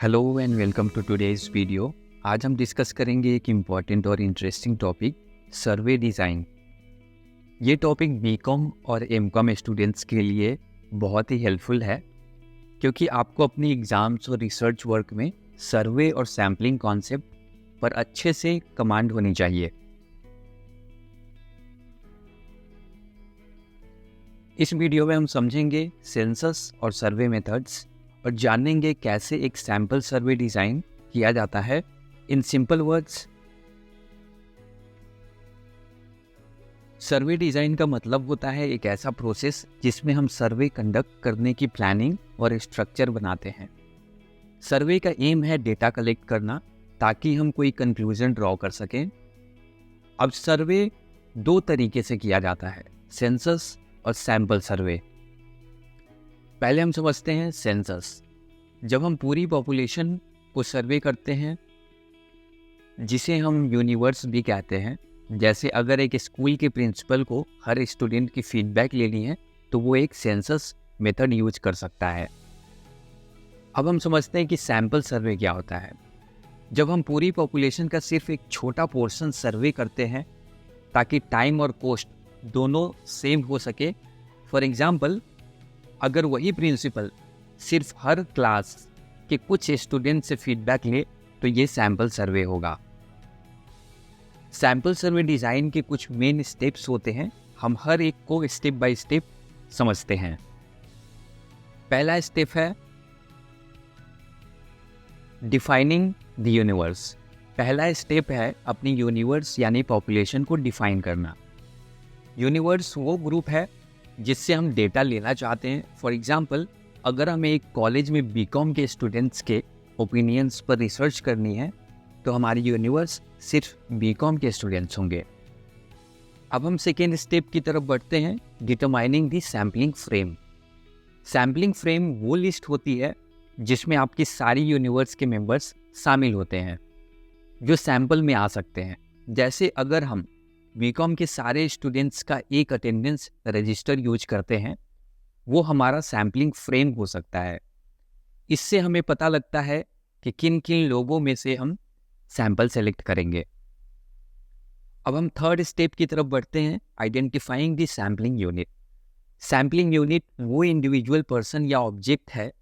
Hello and welcome to today's video. आज हम discuss करेंगे एक इम्पॉर्टेंट और इंटरेस्टिंग टॉपिक, सर्वे डिज़ाइन। ये टॉपिक बीकॉम और एमकॉम स्टूडेंट्स के लिए बहुत ही हेल्पफुल है, क्योंकि आपको अपनी एग्ज़ाम्स और रिसर्च वर्क में सर्वे और सैम्पलिंग कॉन्सेप्ट पर अच्छे से कमांड होनी चाहिए। इस वीडियो में हम समझेंगे सेंसस और सर्वे मेथड्स और जानेंगे कैसे एक सैम्पल सर्वे डिज़ाइन किया जाता है। In simple words, survey design का मतलब होता है एक ऐसा प्रोसेस जिसमें हम सर्वे कंडक्ट करने की प्लानिंग और स्ट्रक्चर बनाते हैं। सर्वे का एम है डेटा कलेक्ट करना ताकि हम कोई कंक्लूजन ड्रॉ कर सकें। अब सर्वे दो तरीके से किया जाता है, सेंसस और सैम्पल सर्वे। पहले हम समझते हैं सेंसस। जब हम पूरी पॉपुलेशन को सर्वे करते हैं, जिसे हम यूनिवर्स भी कहते हैं, जैसे अगर एक स्कूल के प्रिंसिपल को हर स्टूडेंट की फीडबैक लेनी है तो वो एक सेंसस मेथड यूज कर सकता है। अब हम समझते हैं कि सैम्पल सर्वे क्या होता है। जब हम पूरी पॉपुलेशन का सिर्फ एक छोटा पोर्शन सर्वे करते हैं ताकि टाइम और कॉस्ट दोनों सेम हो सके। फॉर एग्जाम्पल, अगर वही प्रिंसिपल सिर्फ हर क्लास के कुछ स्टूडेंट से फीडबैक ले तो ये सैम्पल सर्वे होगा। सैम्पल सर्वे डिज़ाइन के कुछ मेन स्टेप्स होते हैं, हम हर एक को स्टेप बाय स्टेप समझते हैं। पहला स्टेप है डिफाइनिंग द यूनिवर्स। पहला स्टेप है अपनी यूनिवर्स यानी पॉपुलेशन को डिफाइन करना। यूनिवर्स वो ग्रुप है जिससे हम डेटा लेना चाहते हैं। फॉर एग्जाम्पल, अगर हमें एक कॉलेज में बीकॉम के स्टूडेंट्स के ओपिनियंस पर रिसर्च करनी है तो हमारी यूनिवर्स सिर्फ बीकॉम के स्टूडेंट्स होंगे। अब हम सेकेंड स्टेप की तरफ बढ़ते हैं, डिटरमाइनिंग दी सैम्पलिंग फ्रेम। सैम्पलिंग फ्रेम वो लिस्ट होती है जिसमें आपकी सारी यूनिवर्स के मेंबर्स शामिल होते हैं जो सैम्पल में आ सकते हैं। जैसे अगर हम बीकॉम के सारे स्टूडेंट्स का एक अटेंडेंस रजिस्टर यूज करते हैं, वो हमारा सैम्पलिंग फ्रेम हो सकता है। इससे हमें पता लगता है कि किन किन लोगों में से हम सैंपल सेलेक्ट करेंगे। अब हम थर्ड स्टेप की तरफ बढ़ते हैं, identifying the sampling unit. Sampling unit वो इंडिविजुअल पर्सन या ऑब्जेक्ट है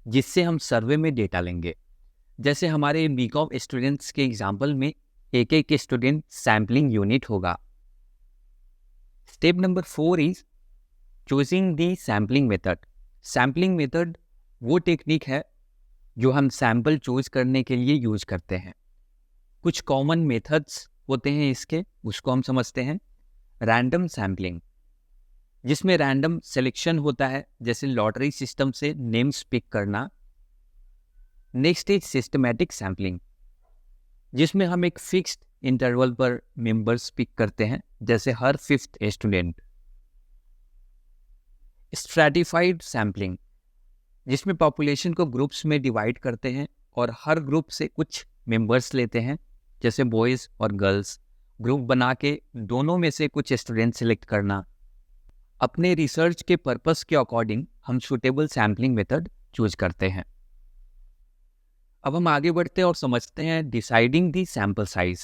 जिससे हम सर्वे में डेटा लेंगे। जैसे हमारे बीकॉम स्टूडेंट्स के एग्जाम्पल में एक एक स्टूडेंट सैम्पलिंग यूनिट होगा। Step number 4 is choosing the sampling method. Sampling method वो टेक्निक है जो हम सैम्पल चूज करने के लिए यूज करते हैं। कुछ कॉमन मेथड्स होते हैं इसके, उसको हम समझते हैं। रैंडम सैम्पलिंग, जिसमें रैंडम सिलेक्शन होता है, जैसे लॉटरी सिस्टम से नेम्स पिक करना। नेक्स्ट इज सिस्टमैटिक सैम्पलिंग, जिसमें हम एक फिक्स्ड इंटरवल पर मेंबर्स पिक करते हैं, जैसे हर फिफ्थ स्टूडेंट। स्ट्रैटिफाइड सैम्पलिंग, जिसमें पॉपुलेशन को ग्रुप्स में डिवाइड करते हैं और हर ग्रुप से कुछ मेंबर्स लेते हैं, जैसे बॉयज़ और गर्ल्स। ग्रुप बना के दोनों में से कुछ स्टूडेंट सेलेक्ट करना। अपने रिसर्च के पर्पस के अकॉर्डिंग हम सूटेबल सैम्पलिंग मेथड चूज करते हैं। अब हम आगे बढ़ते हैं और समझते हैं डिसाइडिंग दी sample size.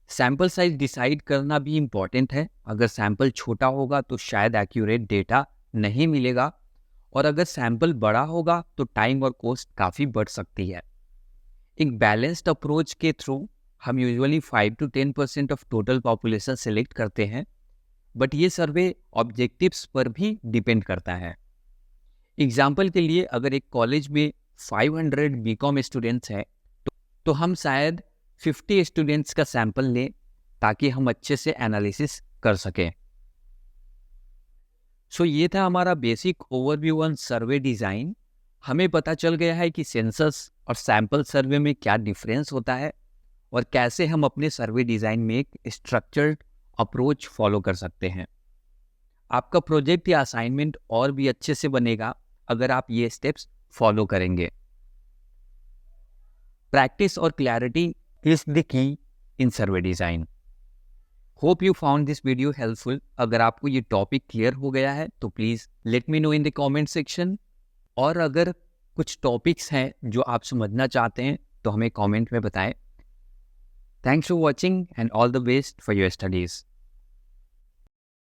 Sample size decide करना भी इम्पॉर्टेंट है। अगर सैम्पल छोटा होगा तो शायद एक्यूरेट डेटा नहीं मिलेगा, और अगर सैम्पल बड़ा होगा तो टाइम और कॉस्ट काफ़ी बढ़ सकती है। एक बैलेंस्ड अप्रोच के थ्रू हम usually 5 to 10% of total population select करते हैं, बट ये सर्वे ऑब्जेक्टिव्स पर भी डिपेंड करता है। एग्जाम्पल के लिए, अगर एक कॉलेज में 500 बीकॉम स्टूडेंट्स हैं तो हम शायद 50 स्टूडेंट्स का सैंपल लें ताकि हम अच्छे से एनालिसिस कर सकें। सो ये था हमारा basic overview on survey design. हमें पता चल गया है कि सेंसस और सैंपल सर्वे में क्या डिफरेंस होता है और कैसे हम अपने सर्वे डिज़ाइन में एक स्ट्रक्चर्ड अप्रोच फॉलो कर सकते हैं। आपका प्रोजेक्ट या असाइनमेंट और भी अच्छे से बनेगा अगर आप ये स्टेप्स फॉलो करेंगे। प्रैक्टिस और clarity is the key in survey design. Hope you found this video helpful. अगर आपको ये टॉपिक क्लियर हो गया है तो please let me know in the comment section. और अगर कुछ टॉपिक्स हैं जो आप समझना चाहते हैं तो हमें कमेंट में बताएं। Thanks for watching and all the best for your studies.